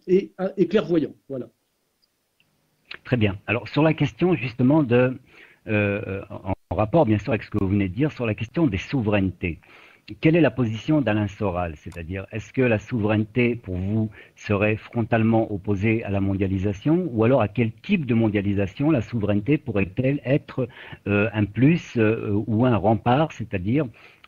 et clairvoyant. Voilà. Très bien. Alors, sur la question justement en rapport bien sûr avec ce que vous venez de dire, sur la question des souverainetés, quelle est la position d'Alain Soral? C'est-à-dire, est-ce que la souveraineté, pour vous, serait frontalement opposée à la mondialisation, ou alors à quel type de mondialisation la souveraineté pourrait-elle être un plus ou un rempart? C'est-à-dire,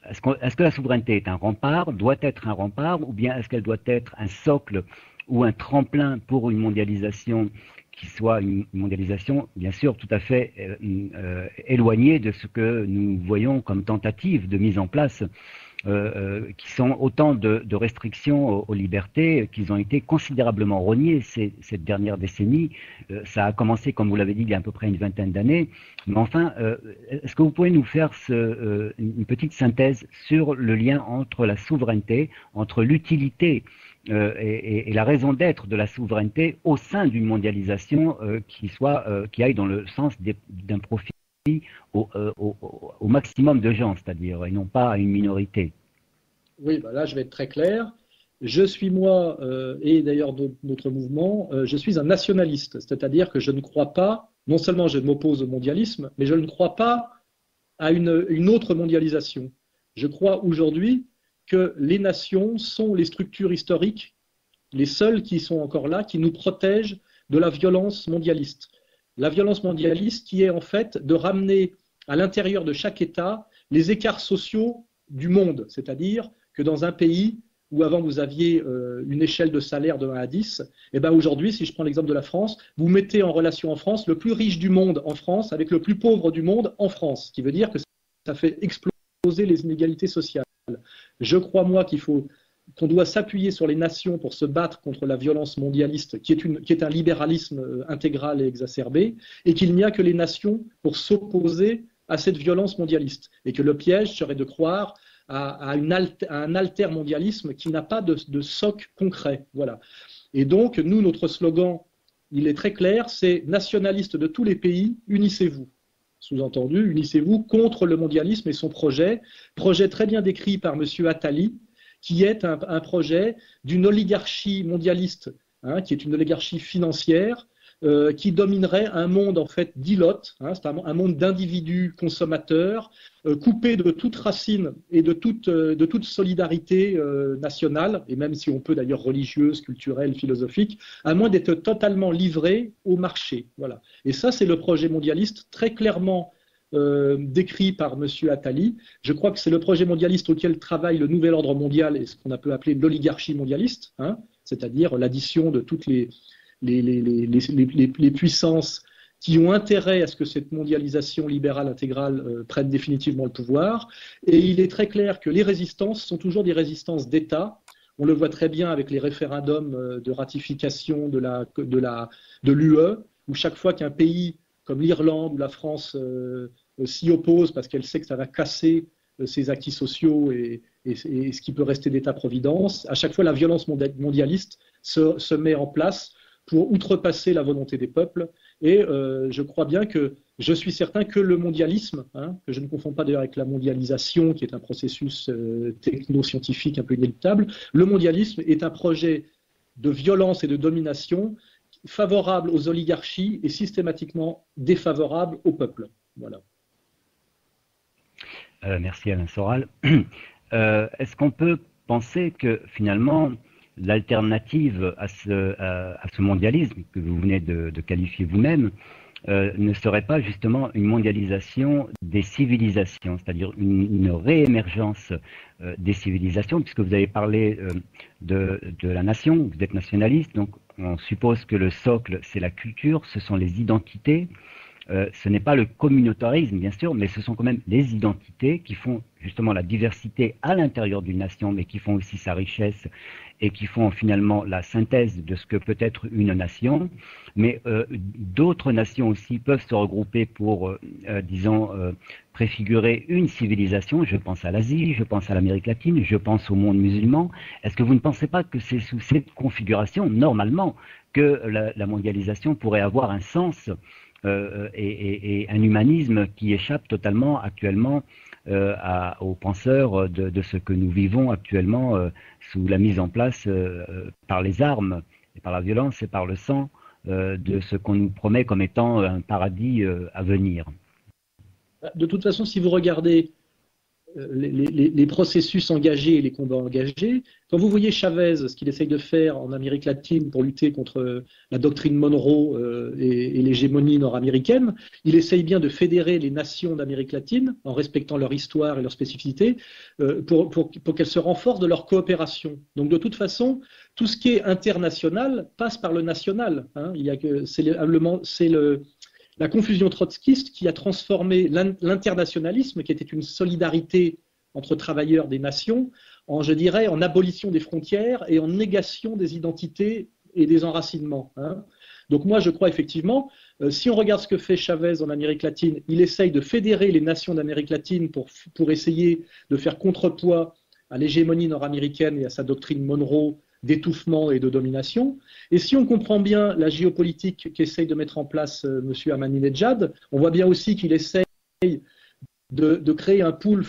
est-ce que la souveraineté est un rempart, doit être un rempart, ou bien est-ce qu'elle doit être un socle ou un tremplin pour une mondialisation qui soit une mondialisation, bien sûr, tout à fait éloignée de ce que nous voyons comme tentative de mise en place, qui sont autant de restrictions aux libertés qui ont été considérablement rognées cette dernière décennie. Ça a commencé, comme vous l'avez dit, il y a à peu près une vingtaine d'années. Mais enfin, est-ce que vous pouvez nous faire une petite synthèse sur le lien entre la souveraineté, entre l'utilité et la raison d'être de la souveraineté au sein d'une mondialisation qui aille dans le sens d'un profit au maximum de gens, c'est-à-dire, et non pas à une minorité. Oui, bah là, je vais être très clair. Je suis moi, et d'ailleurs notre mouvement, je suis un nationaliste, c'est-à-dire que je ne crois pas, non seulement je m'oppose au mondialisme, mais je ne crois pas à une autre mondialisation. Je crois aujourd'hui que les nations sont les structures historiques, les seules qui sont encore là, qui nous protègent de la violence mondialiste. La violence mondialiste qui est en fait de ramener à l'intérieur de chaque État les écarts sociaux du monde, c'est-à-dire que dans un pays où avant vous aviez une échelle de salaire de 1 à 10, et bien aujourd'hui, si je prends l'exemple de la France, vous mettez en relation en France le plus riche du monde en France avec le plus pauvre du monde en France, ce qui veut dire que ça fait exploser les inégalités sociales. Je crois, moi, qu'on doit s'appuyer sur les nations pour se battre contre la violence mondialiste, qui est un libéralisme intégral et exacerbé, et qu'il n'y a que les nations pour s'opposer à cette violence mondialiste, et que le piège serait de croire à un altermondialisme qui n'a pas de socle concret. Voilà. Et donc, nous, notre slogan, il est très clair, c'est nationalistes de tous les pays, unissez-vous. Sous-entendu, unissez-vous contre le mondialisme et son projet très bien décrit par M. Attali, qui est un projet d'une oligarchie mondialiste, qui est une oligarchie financière, qui dominerait un monde en fait d'ilotes, c'est un monde d'individus consommateurs, coupés de toute racine et de toute solidarité nationale, et même si on peut d'ailleurs religieuse, culturelle, philosophique, à moins d'être totalement livré au marché. Voilà. Et ça, c'est le projet mondialiste très clairement décrit par M. Attali. Je crois que c'est le projet mondialiste auquel travaille le nouvel ordre mondial et ce qu'on peut appeler l'oligarchie mondialiste, c'est-à-dire l'addition de toutes les puissances qui ont intérêt à ce que cette mondialisation libérale intégrale prenne définitivement le pouvoir. Et il est très clair que les résistances sont toujours des résistances d'État. On le voit très bien avec les référendums de ratification de l'UE, où chaque fois qu'un pays comme l'Irlande ou la France s'y oppose parce qu'elle sait que ça va casser ses acquis sociaux et ce qui peut rester d'État-providence, à chaque fois la violence mondialiste se met en place pour outrepasser la volonté des peuples. Et je crois bien je suis certain que le mondialisme, que je ne confonds pas d'ailleurs avec la mondialisation, qui est un processus techno-scientifique un peu inéluctable, le mondialisme est un projet de violence et de domination favorable aux oligarchies et systématiquement défavorable au peuple. Voilà. Merci Alain Soral. Est-ce qu'on peut penser que finalement l'alternative à ce mondialisme que vous venez de qualifier vous-même ne serait pas justement une mondialisation des civilisations, c'est-à-dire une réémergence des civilisations, puisque vous avez parlé de la nation, vous êtes nationaliste, donc on suppose que le socle c'est la culture, ce sont les identités. Ce n'est pas le communautarisme, bien sûr, mais ce sont quand même les identités qui font justement la diversité à l'intérieur d'une nation, mais qui font aussi sa richesse et qui font finalement la synthèse de ce que peut être une nation. Mais d'autres nations aussi peuvent se regrouper pour, disons, préfigurer une civilisation. Je pense à l'Asie, je pense à l'Amérique latine, je pense au monde musulman. Est-ce que vous ne pensez pas que c'est sous cette configuration, normalement, que la mondialisation pourrait avoir un sens et un humanisme qui échappe totalement actuellement aux penseurs de ce que nous vivons actuellement sous la mise en place par les armes et par la violence et par le sang de ce qu'on nous promet comme étant un paradis à venir. De toute façon, si vous regardez les processus engagés et les combats engagés, quand vous voyez Chavez, ce qu'il essaye de faire en Amérique latine pour lutter contre la doctrine Monroe et l'hégémonie nord-américaine, il essaye bien de fédérer les nations d'Amérique latine en respectant leur histoire et leur spécificité pour qu'elles se renforcent de leur coopération. Donc de toute façon, tout ce qui est international passe par le national. Hein. C'est la confusion trotskiste qui a transformé l'internationalisme, qui était une solidarité entre travailleurs des nations, je dirais, en abolition des frontières et en négation des identités et des enracinements. Hein. Donc moi, je crois effectivement, si on regarde ce que fait Chavez en Amérique latine, il essaye de fédérer les nations d'Amérique latine pour essayer de faire contrepoids à l'hégémonie nord-américaine et à sa doctrine Monroe d'étouffement et de domination. Et si on comprend bien la géopolitique qu'essaye de mettre en place M. Ahmadinejad, on voit bien aussi qu'il essaye de créer un pôle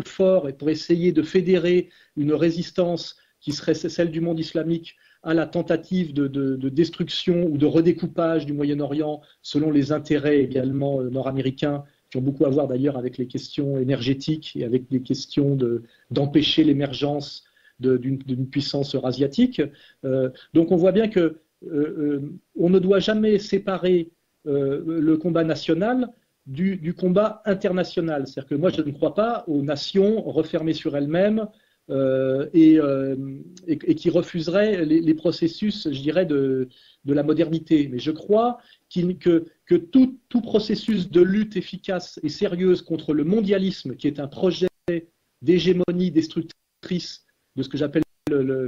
fort et pour essayer de fédérer une résistance qui serait celle du monde islamique à la tentative de destruction ou de redécoupage du Moyen-Orient selon les intérêts également nord-américains, qui ont beaucoup à voir d'ailleurs avec les questions énergétiques et avec les questions d'empêcher l'émergence d'une puissance eurasiatique. Donc on voit bien que on ne doit jamais séparer le combat national du combat international. C'est-à-dire que moi je ne crois pas aux nations refermées sur elles-mêmes et qui refuseraient les processus, je dirais, de la modernité. Mais je crois que tout processus de lutte efficace et sérieuse contre le mondialisme, qui est un projet d'hégémonie destructrice de ce que j'appelle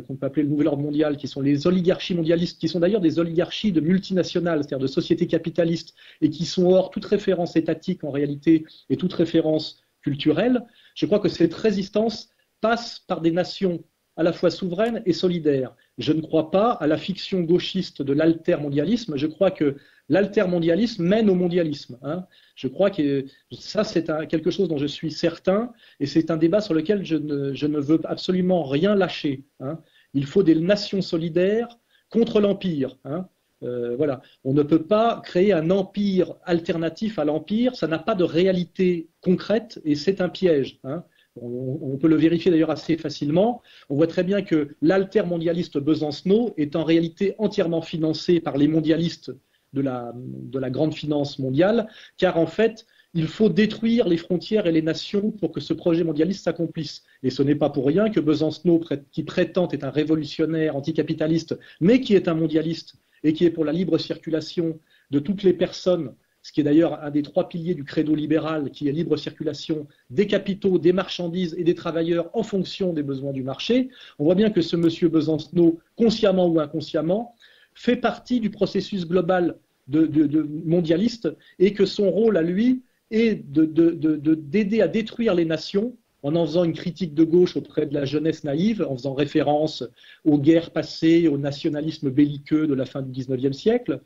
qu'on peut appeler le nouvel ordre mondial, qui sont les oligarchies mondialistes, qui sont d'ailleurs des oligarchies de multinationales, c'est-à-dire de sociétés capitalistes, et qui sont hors toute référence étatique en réalité et toute référence culturelle. Je crois que cette résistance passe par des nations à la fois souveraines et solidaires. Je ne crois pas à la fiction gauchiste de l'altermondialisme. Je crois que l'altermondialisme mène au mondialisme. Hein. Je crois que ça, c'est quelque chose dont je suis certain, et c'est un débat sur lequel je ne veux absolument rien lâcher. Hein. Il faut des nations solidaires contre l'empire. Hein. Voilà. On ne peut pas créer un empire alternatif à l'empire. Ça n'a pas de réalité concrète, et c'est un piège. Hein. On peut le vérifier d'ailleurs assez facilement. On voit très bien que l'altermondialiste Besancenot est en réalité entièrement financé par les mondialistes de la grande finance mondiale, car en fait, il faut détruire les frontières et les nations pour que ce projet mondialiste s'accomplisse. Et ce n'est pas pour rien que Besancenot, qui prétend être un révolutionnaire anticapitaliste, mais qui est un mondialiste et qui est pour la libre circulation de toutes les personnes, ce qui est d'ailleurs un des 3 piliers du credo libéral, qui est libre circulation des capitaux, des marchandises et des travailleurs en fonction des besoins du marché. On voit bien que ce monsieur Besancenot, consciemment ou inconsciemment, fait partie du processus global mondialiste, et que son rôle à lui est d'aider à détruire les nations en faisant une critique de gauche auprès de la jeunesse naïve, en faisant référence aux guerres passées, au nationalisme belliqueux de la fin du XIXe siècle,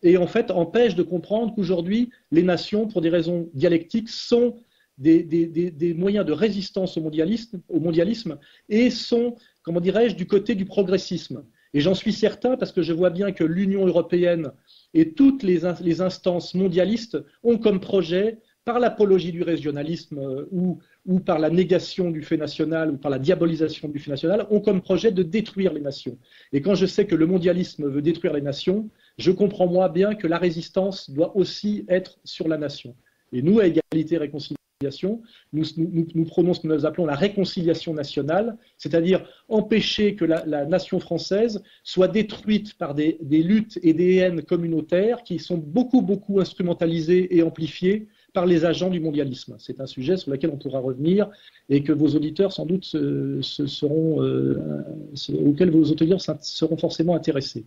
et en fait empêche de comprendre qu'aujourd'hui, les nations, pour des raisons dialectiques, sont des moyens de résistance au mondialisme et sont, comment dirais-je, du côté du progressisme. Et j'en suis certain parce que je vois bien que l'Union européenne et toutes les instances mondialistes ont comme projet, par l'apologie du régionalisme ou par la négation du fait national ou par la diabolisation du fait national, ont comme projet de détruire les nations. Et quand je sais que le mondialisme veut détruire les nations, je comprends moi bien que la résistance doit aussi être sur la nation. Et nous, à Égalité et Réconciliation, nous prenons ce que nous appelons la réconciliation nationale, c'est-à-dire empêcher que la nation française soit détruite par des luttes et des haines communautaires qui sont beaucoup instrumentalisées et amplifiées par les agents du mondialisme. C'est un sujet sur lequel on pourra revenir et que vos auditeurs sans doute auquel vos auditeurs seront forcément intéressés.